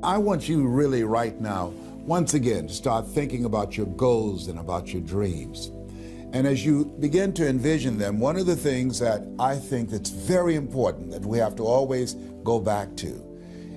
I want you really right now, once again, to start thinking about your goals and about your dreams. And as you begin to envision them, one of the things that I think that's very important that we have to always go back to,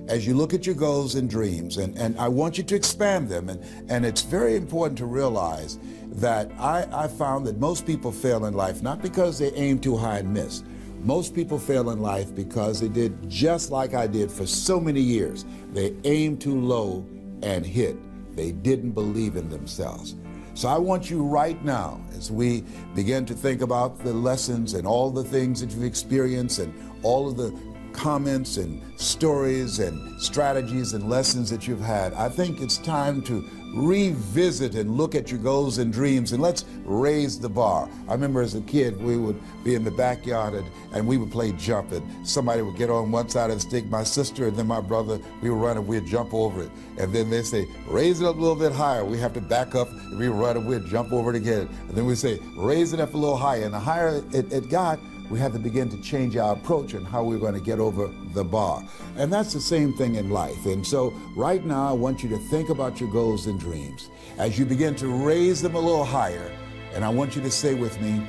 as you look at your goals and dreams, and I want you to expand them, and it's very important to realize that I found that most people fail in life, not because they aim too high and miss. Most people fail in life because they did just like I did for so many years. They aimed too low and hit. They didn't believe in themselves. So I want you right now, as we begin to think about the lessons and all the things that you've experienced and all of the comments and stories and strategies and lessons that you've had, I think it's time to revisit and look at your goals and dreams, and let's raise the bar. I remember as a kid, we would be in the backyard and we would play jump, and somebody would get on one side of the stick, my sister and then my brother, we would run and we'd jump over it. And then they say, raise it up a little bit higher. We have to back up and we run and we'd jump over it again. And then we say, raise it up a little higher. And the higher it got, we had to begin to change our approach and how we were going to get over the bar. And that's the same thing in life. And so right now, I want you to think about your goals and dreams as you begin to raise them a little higher. And I want you to say with me,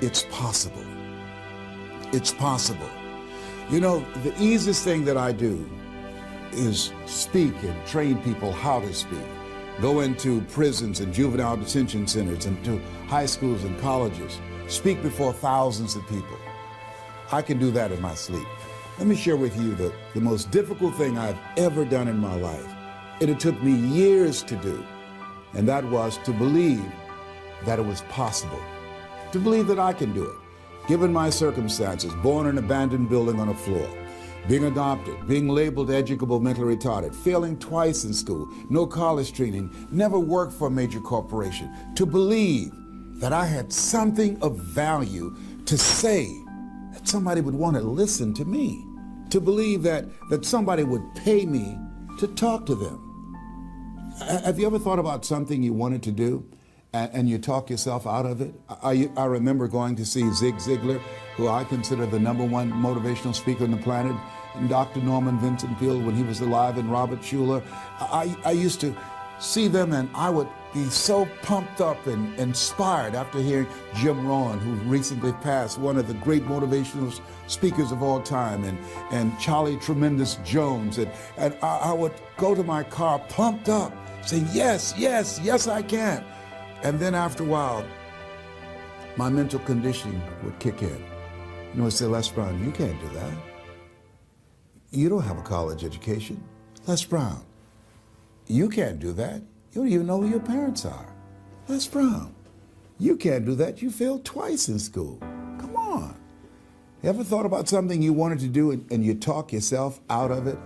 it's possible. It's possible. You know, the easiest thing that I do is speak and train people how to speak. Go into prisons and juvenile detention centers and to high schools and colleges. Speak before thousands of people. I can do that in my sleep. Let me share with you the most difficult thing I've ever done in my life. It took me years to do, and that was to believe that it was possible, to believe that I can do it. Given my circumstances, born in an abandoned building on a floor, being adopted, being labeled educable mentally retarded, failing twice in school, no college training, never worked for a major corporation, to believe that I had something of value to say, that somebody would want to listen to me, to believe that somebody would pay me to talk to them. Have you ever thought about something you wanted to do and you talk yourself out of it? I remember going to see Zig Ziglar, who I consider the #1 motivational speaker on the planet, and Dr. Norman Vincent Peale when he was alive, and Robert Schuller. I used to see them and I would be so pumped up and inspired after hearing Jim Rohn, who recently passed, one of the great motivational speakers of all time, and Charlie Tremendous Jones. And I would go to my car pumped up, saying, yes, yes, yes, I can. And then after a while, my mental conditioning would kick in. You know, I'd say, Les Brown, you can't do that. You don't have a college education. Les Brown, you can't do that. You don't even know who your parents are. Les Brown, you can't do that. You failed twice in school. Come on. You ever thought about something you wanted to do and you talk yourself out of it?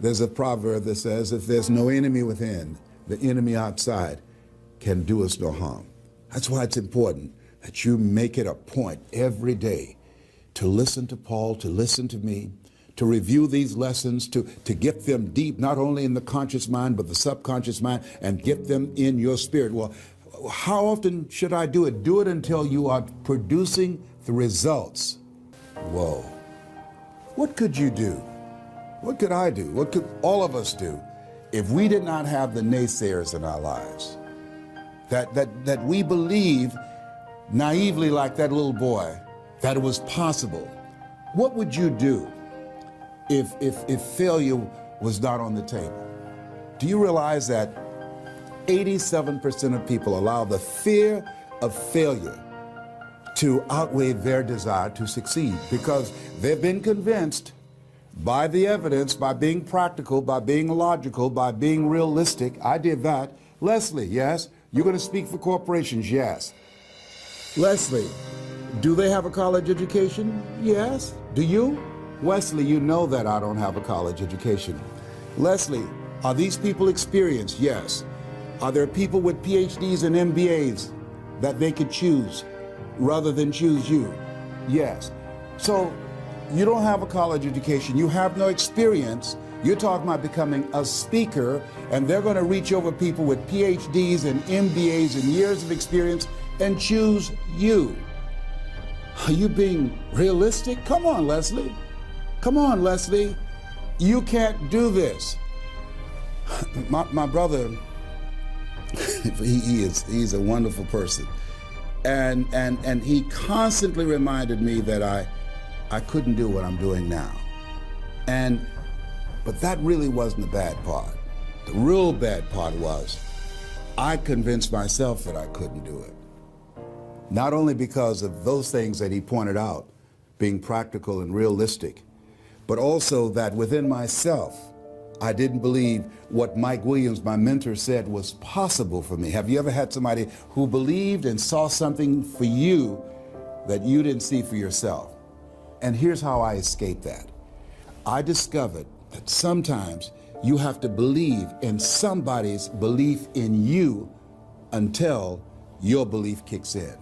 There's a proverb that says, if there's no enemy within, the enemy outside can do us no harm. That's why it's important that you make it a point every day to listen to Paul, to listen to me, to review these lessons, to get them deep, not only in the conscious mind, but the subconscious mind, and get them in your spirit. Well, how often should I do it? Do it until you are producing the results. Whoa. What could you do? What could I do? What could all of us do if we did not have the naysayers in our lives? That we believe naively, like that little boy, that it was possible. What would you do if failure was not on the table? Do you realize that 87% of people allow the fear of failure to outweigh their desire to succeed because they've been convinced by the evidence, by being practical, by being logical, by being realistic. I did that. Leslie, yes? You're going to speak for corporations? Yes. Leslie, do they have a college education? Yes. Do you? Wesley, you know that I don't have a college education. Leslie, are these people experienced? Yes. Are there people with PhDs and MBAs that they could choose rather than choose you? Yes. So you don't have a college education. You have no experience. You're talking about becoming a speaker, and they're going to reach over people with PhDs and MBAs and years of experience and choose you. Are you being realistic? Come on, Leslie. Come on, Leslie. You can't do this. My brother, he's a wonderful person. And he constantly reminded me that I couldn't do what I'm doing now. But that really wasn't the bad part. The real bad part was I convinced myself that I couldn't do it. Not only because of those things that he pointed out, being practical and realistic, but also that within myself, I didn't believe what Mike Williams, my mentor, said was possible for me. Have you ever had somebody who believed and saw something for you that you didn't see for yourself? And here's how I escaped that. I discovered that sometimes you have to believe in somebody's belief in you until your belief kicks in.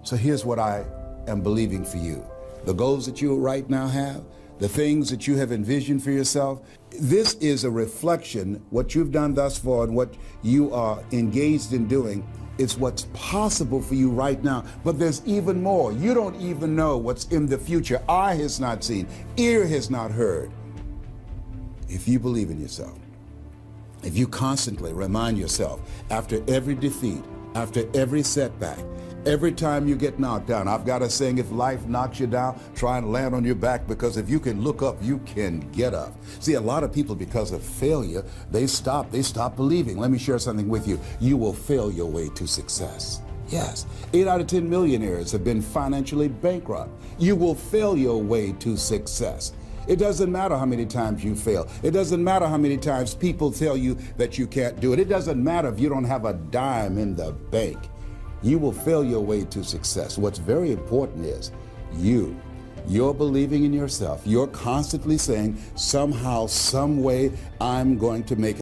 So here's what I am believing for you. The goals that you right now have, the things that you have envisioned for yourself, this is a reflection, what you've done thus far and what you are engaged in doing. It's what's possible for you right now, but there's even more. You don't even know what's in the future. Eye has not seen, ear has not heard. If you believe in yourself, if you constantly remind yourself after every defeat, after every setback, every time you get knocked down, I've got a saying, if life knocks you down, try and land on your back, because if you can look up, you can get up. See, a lot of people, because of failure, they stop believing. Let me share something with you. You will fail your way to success. Yes, 8 out of 10 millionaires have been financially bankrupt. You will fail your way to success. It doesn't matter how many times you fail. It doesn't matter how many times people tell you that you can't do it. It doesn't matter if you don't have a dime in the bank. You will fail your way to success. What's very important is you're believing in yourself. You're constantly saying, somehow, some way, I'm going to make it.